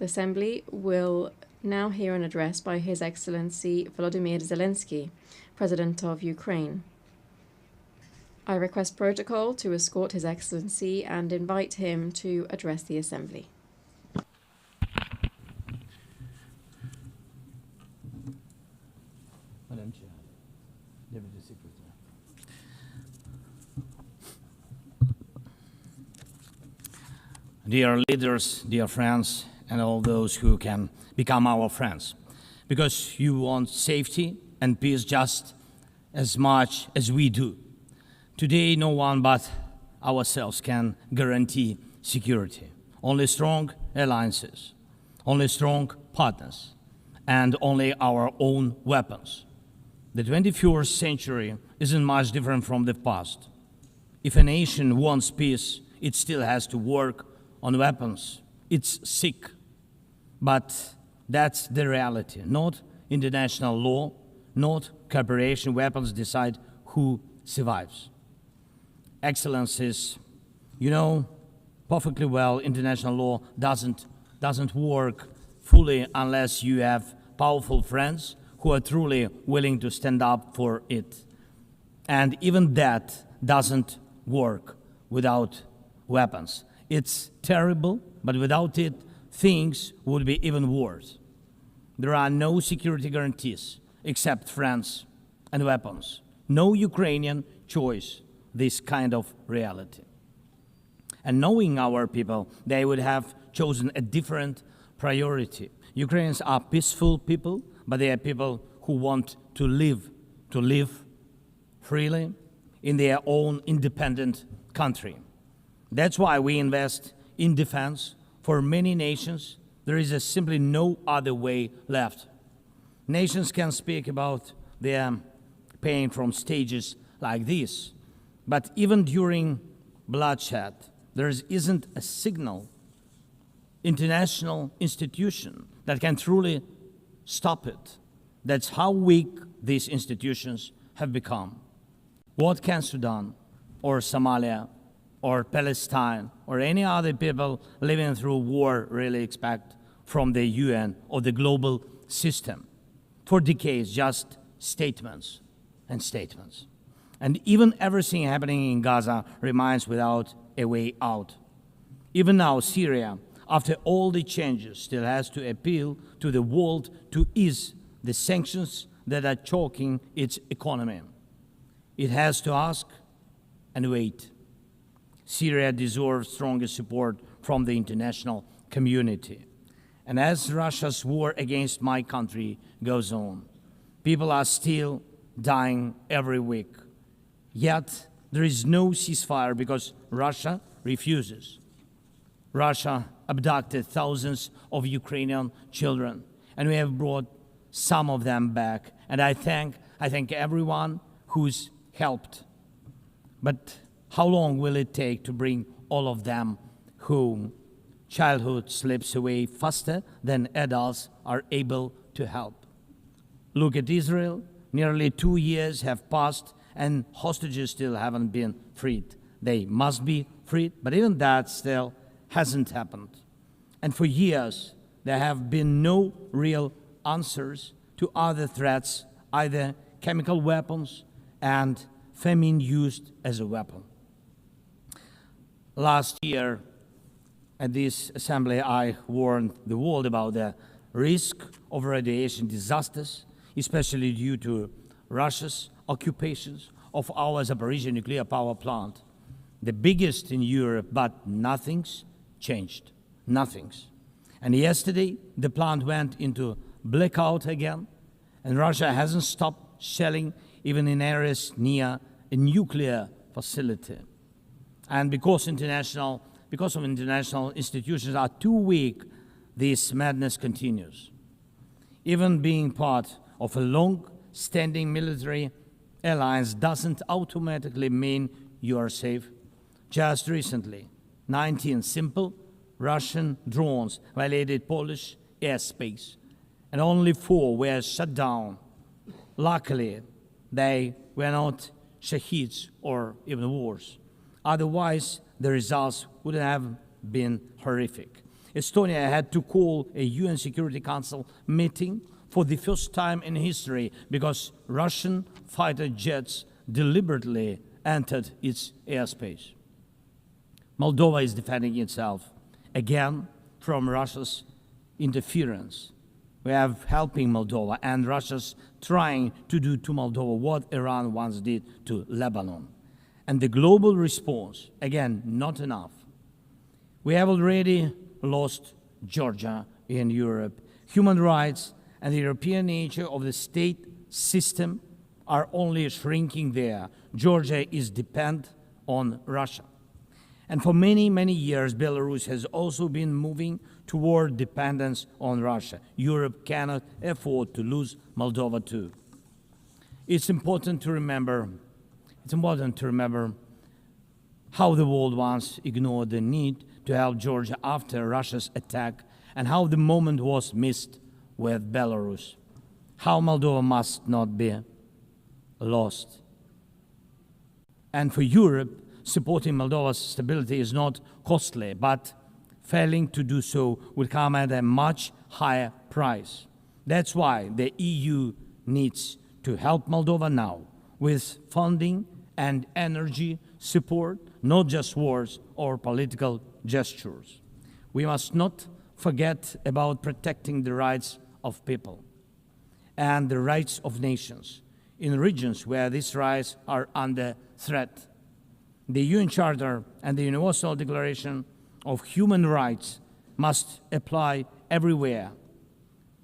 The Assembly will now hear an address by His Excellency Volodymyr Zelensky, President of Ukraine. I request protocol to escort His Excellency and invite him to address the Assembly. Madam Chair, Deputy Secretary. Dear leaders, dear friends, and all those who can become our friends, because you want safety and peace just as much as we do. Today, no one but ourselves can guarantee security. Only strong alliances, only strong partners, and only our own weapons. The 21st century isn't much different from the past. If a nation wants peace, it still has to work on weapons. It's sick. But that's the reality. Not international law, not cooperation. Weapons decide who survives. Excellencies, you know perfectly well international law doesn't work fully unless you have powerful friends who are truly willing to stand up for it. And even that doesn't work without weapons. It's terrible, but without it, things would be even worse. There are no security guarantees except friends and weapons. No Ukrainian choice this kind of reality. And knowing our people, they would have chosen a different priority. Ukrainians are peaceful people, but they are people who want to live freely in their own independent country. That's why we invest in defense. For many nations, there is simply no other way left. Nations can speak about their pain from stages like this, but even during bloodshed, there isn't a single international institution that can truly stop it. That's how weak these institutions have become. What can Sudan or Somalia or Palestine or any other people living through war really expect from the UN or the global system? For decades, just statements and statements. And even everything happening in Gaza remains without a way out. Even now, Syria, after all the changes, still has to appeal to the world to ease the sanctions that are choking its economy. It has to ask and wait. Syria deserves stronger support from the international community. And as Russia's war against my country goes on, people are still dying every week. Yet there is no ceasefire because Russia refuses. Russia abducted thousands of Ukrainian children, and we have brought some of them back. And I thank everyone who's helped. But how long will it take to bring all of them home? Childhood slips away faster than adults are able to help. Look at Israel. Nearly 2 years have passed and hostages still haven't been freed. They must be freed, but even that still hasn't happened. And for years, there have been no real answers to other threats, either chemical weapons and famine used as a weapon. Last year, at this assembly, I warned the world about the risk of radiation disasters, especially due to Russia's occupations of our Zaporizhzhia nuclear power plant, the biggest in Europe, but nothing's changed. Nothing's. And yesterday, the plant went into blackout again, and Russia hasn't stopped shelling even in areas near a nuclear facility. And because of international institutions are too weak, this madness continues. Even being part of a long-standing military alliance doesn't automatically mean you are safe. Just recently, 19 simple Russian drones violated Polish airspace, and only 4 were shut down. Luckily, they were not shaheeds or even worse. Otherwise, the results would have been horrific. Estonia had to call a UN Security Council meeting for the first time in history because Russian fighter jets deliberately entered its airspace. Moldova is defending itself again from Russia's interference. We are helping Moldova, and Russia's trying to do to Moldova what Iran once did to Lebanon. And the global response, again, not enough. We have already lost Georgia in Europe. Human rights and the European nature of the state system are only shrinking there. Georgia is dependent on Russia. And for many, many years, Belarus has also been moving toward dependence on Russia. Europe cannot afford to lose Moldova too. It's important to remember how the world once ignored the need to help Georgia after Russia's attack and how the moment was missed with Belarus. How Moldova must not be lost. And for Europe, supporting Moldova's stability is not costly, but failing to do so would come at a much higher price. That's why the EU needs to help Moldova now with funding and energy support, not just words or political gestures. We must not forget about protecting the rights of people and the rights of nations in regions where these rights are under threat. The UN Charter and the Universal Declaration of Human Rights must apply everywhere.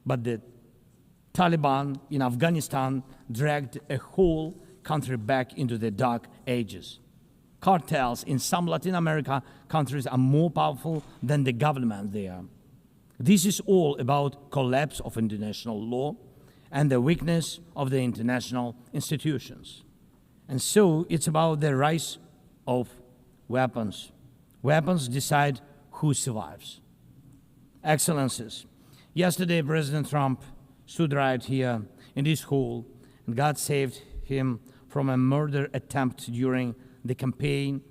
But the Taliban in Afghanistan dragged a whole country back into the dark ages. Cartels in some Latin America countries are more powerful than the government there. This is all about collapse of international law and the weakness of the international institutions. And so it's about the rise of weapons. Weapons decide who survives. Excellencies, yesterday President Trump stood right here in this hall, and God saved him from a murder attempt during the campaign.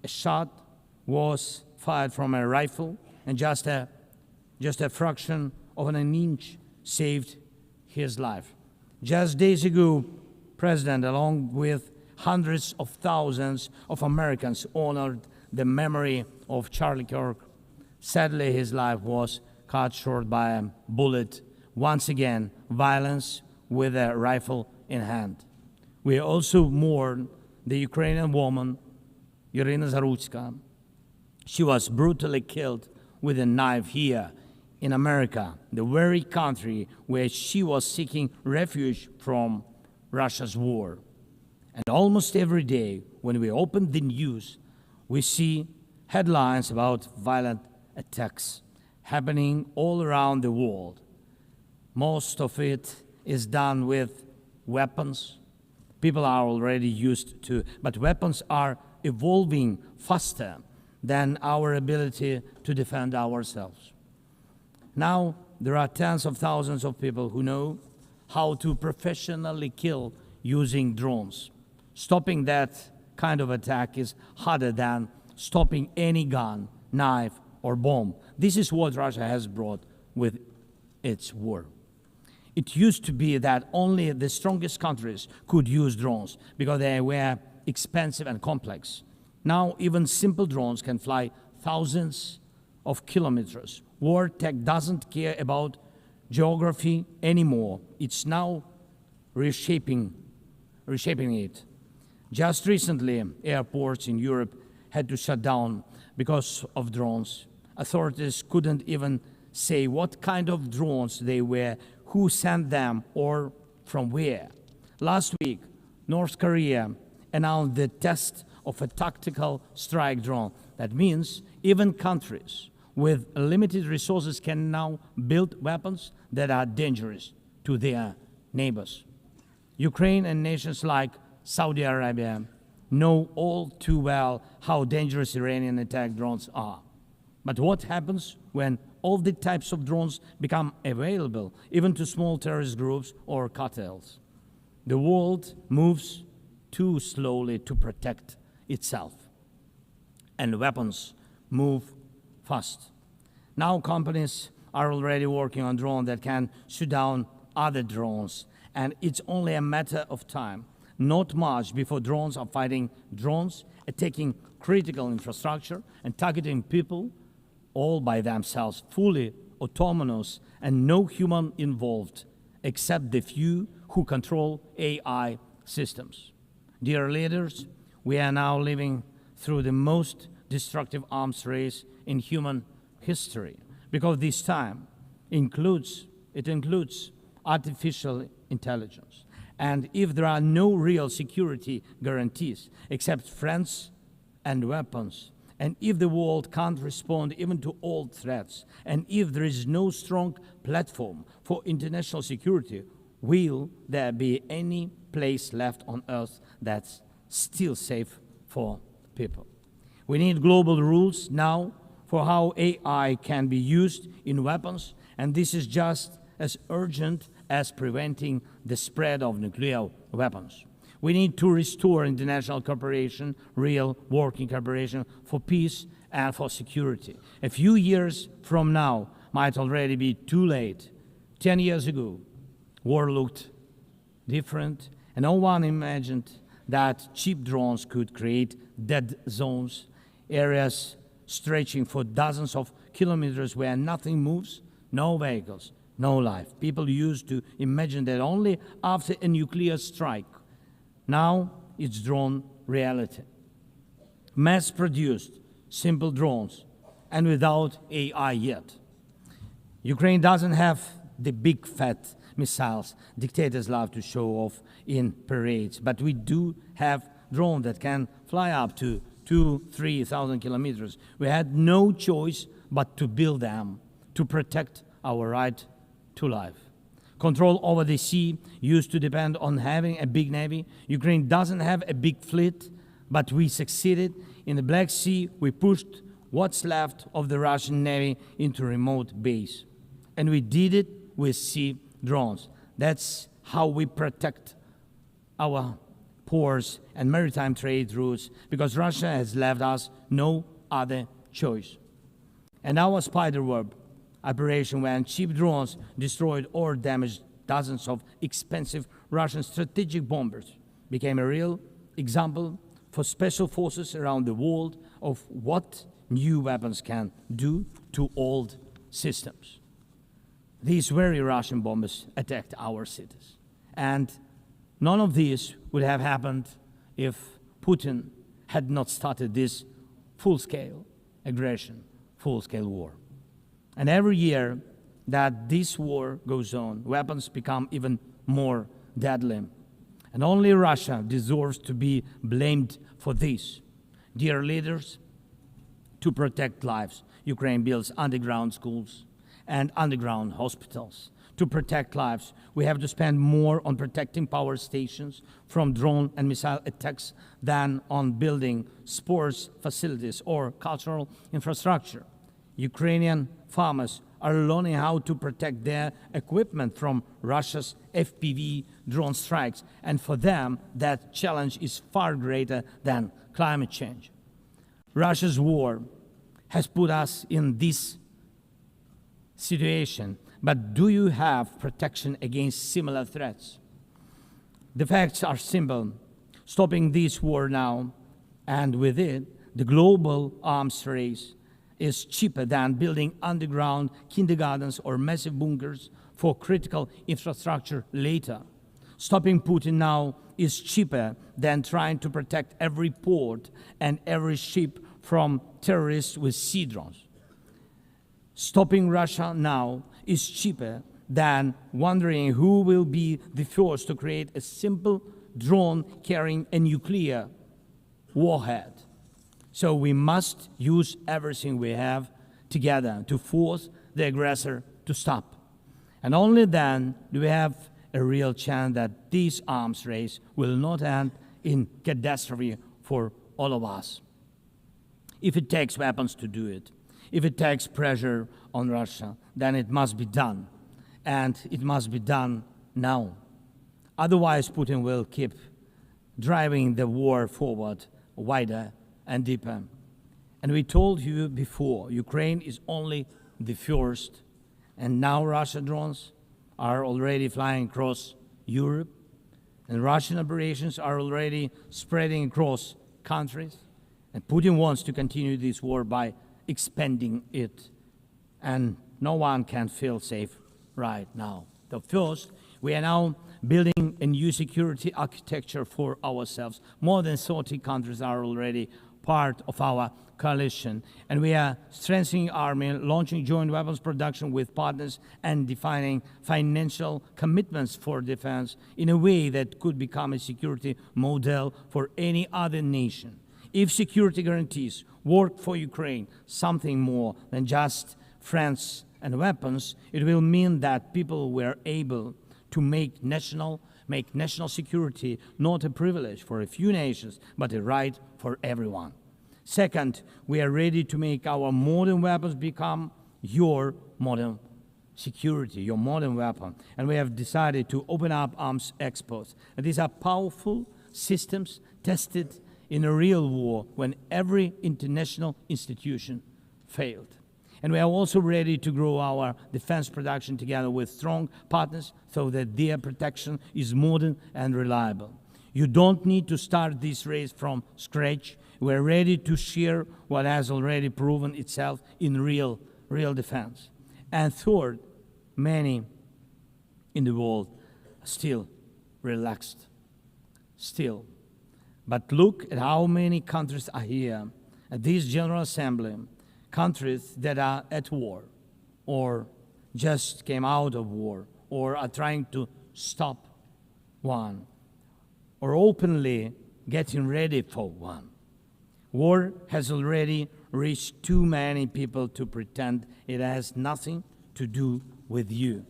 A shot was fired from a rifle, and just a fraction of an inch saved his life. Just days ago, President, along with hundreds of thousands of Americans, honored the memory of Charlie Kirk. Sadly, his life was cut short by a bullet. Once again, violence with a rifle in hand. We also mourn the Ukrainian woman, Irina Zarutska. She was brutally killed with a knife here in America, the very country where she was seeking refuge from Russia's war. And almost every day, when we open the news, we see headlines about violent attacks happening all around the world. Most of it is done with weapons. People are already used to, but weapons are evolving faster than our ability to defend ourselves. Now, there are tens of thousands of people who know how to professionally kill using drones. Stopping that kind of attack is harder than stopping any gun, knife, or bomb. This is what Russia has brought with its war. It used to be that only the strongest countries could use drones because they were expensive and complex. Now, even simple drones can fly thousands of kilometers. War tech doesn't care about geography anymore. It's now reshaping it. Just recently, airports in Europe had to shut down because of drones. Authorities couldn't even say what kind of drones they were, who sent them, or from where. Last week, North Korea announced the test of a tactical strike drone. That means even countries with limited resources can now build weapons that are dangerous to their neighbors. Ukraine and nations like Saudi Arabia know all too well how dangerous Iranian attack drones are. But what happens when all the types of drones become available, even to small terrorist groups or cartels? The world moves too slowly to protect itself, and weapons move fast. Now companies are already working on drones that can shoot down other drones, and it's only a matter of time, not much, before drones are fighting drones, attacking critical infrastructure and targeting people all by themselves, fully autonomous and no human involved, except the few who control AI systems. Dear leaders, we are now living through the most destructive arms race in human history, because this time includes artificial intelligence. And if there are no real security guarantees except friends and weapons, and if the world can't respond even to old threats, and if there is no strong platform for international security, will there be any place left on Earth that's still safe for people? We need global rules now for how AI can be used in weapons, and this is just as urgent as preventing the spread of nuclear weapons. We need to restore international cooperation, real working cooperation for peace and for security. A few years from now might already be too late. 10 years ago, war looked different, and no one imagined that cheap drones could create dead zones, areas stretching for dozens of kilometers where nothing moves, no vehicles, no life. People used to imagine that only after a nuclear strike. Now it's drawn reality. Mass-produced, simple drones, and without AI yet. Ukraine doesn't have the big fat missiles dictators love to show off in parades, but we do have drones that can fly up to 2,000-3,000 kilometers. We had no choice but to build them to protect our right to life. Control over the sea used to depend on having a big navy. Ukraine doesn't have a big fleet, but we succeeded. In the Black Sea, we pushed what's left of the Russian navy into remote base. And we did it with sea drones. That's how we protect our ports and maritime trade routes, because Russia has left us no other choice. And our spiderweb operation, when cheap drones destroyed or damaged dozens of expensive Russian strategic bombers, became a real example for special forces around the world of what new weapons can do to old systems. These very Russian bombers attacked our cities. And none of this would have happened if Putin had not started this full-scale aggression, full-scale war. And every year that this war goes on, weapons become even more deadly. And only Russia deserves to be blamed for this. Dear leaders, to protect lives, Ukraine builds underground schools and underground hospitals. To protect lives, we have to spend more on protecting power stations from drone and missile attacks than on building sports facilities or cultural infrastructure. Ukrainian farmers are learning how to protect their equipment from Russia's FPV drone strikes, and for them, that challenge is far greater than climate change. Russia's war has put us in this situation, but do you have protection against similar threats? The facts are simple. Stopping this war now, and with it, the global arms race, is cheaper than building underground kindergartens or massive bunkers for critical infrastructure later. Stopping Putin now is cheaper than trying to protect every port and every ship from terrorists with sea drones. Stopping Russia now is cheaper than wondering who will be the first to create a simple drone carrying a nuclear warhead. So we must use everything we have together to force the aggressor to stop. And only then do we have a real chance that this arms race will not end in catastrophe for all of us. If it takes weapons to do it, if it takes pressure on Russia, then it must be done. And it must be done now. Otherwise, Putin will keep driving the war forward wider and deeper. And we told you before, Ukraine is only the first, and now Russian drones are already flying across Europe, and Russian operations are already spreading across countries, and Putin wants to continue this war by expanding it, and no one can feel safe right now. So first, we are now building a new security architecture for ourselves. More than 30 countries are already part of our coalition, and we are strengthening army, launching joint weapons production with partners, and defining financial commitments for defense in a way that could become a security model for any other nation. If security guarantees work for Ukraine, something more than just friends and weapons, it will mean that people were able to make national security not a privilege for a few nations, but a right for everyone. Second, we are ready to make our modern weapons become your modern security, your modern weapon. And we have decided to open up arms exports. And these are powerful systems tested in a real war when every international institution failed. And we are also ready to grow our defense production together with strong partners so that their protection is modern and reliable. You don't need to start this race from scratch. We're ready to share what has already proven itself in real defense. And third, many in the world are still relaxed. Still. But look at how many countries are here at this General Assembly, countries that are at war, or just came out of war, or are trying to stop one, or openly getting ready for one. War has already reached too many people to pretend it has nothing to do with you.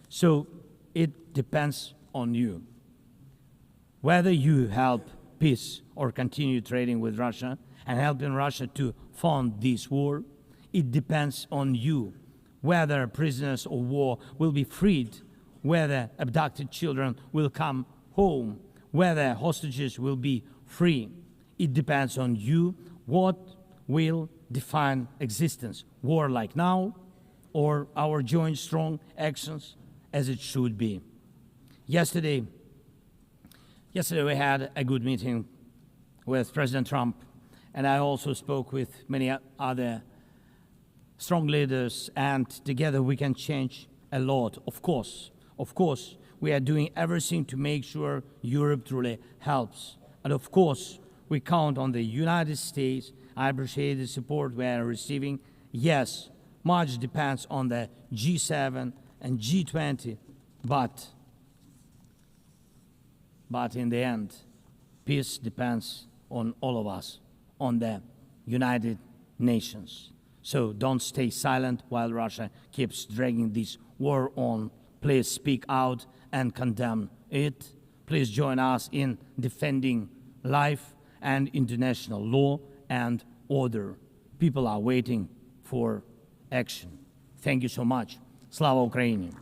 So it depends on you. Whether you help peace or continue trading with Russia and helping Russia to fund this war, it depends on you. Whether prisoners of war will be freed, whether abducted children will come home, whether hostages will be free. It depends on you what will define existence, war like now, or our joint strong actions as it should be. Yesterday we had a good meeting with President Trump, and I also spoke with many other strong leaders, and together we can change a lot. Of course, we are doing everything to make sure Europe truly helps. And of course, we count on the United States. I appreciate the support we are receiving. Yes, much depends on the G7 and G20, but in the end, peace depends on all of us, on the United Nations. So don't stay silent while Russia keeps dragging this war on. Please speak out and condemn it. Please join us in defending life and international law and order. People are waiting for action. Thank you so much. Slava Ukraini.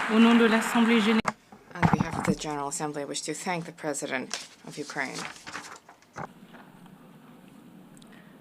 Au nom de l'Assemblée générale. On behalf of the General Assembly, I wish to thank the President of Ukraine.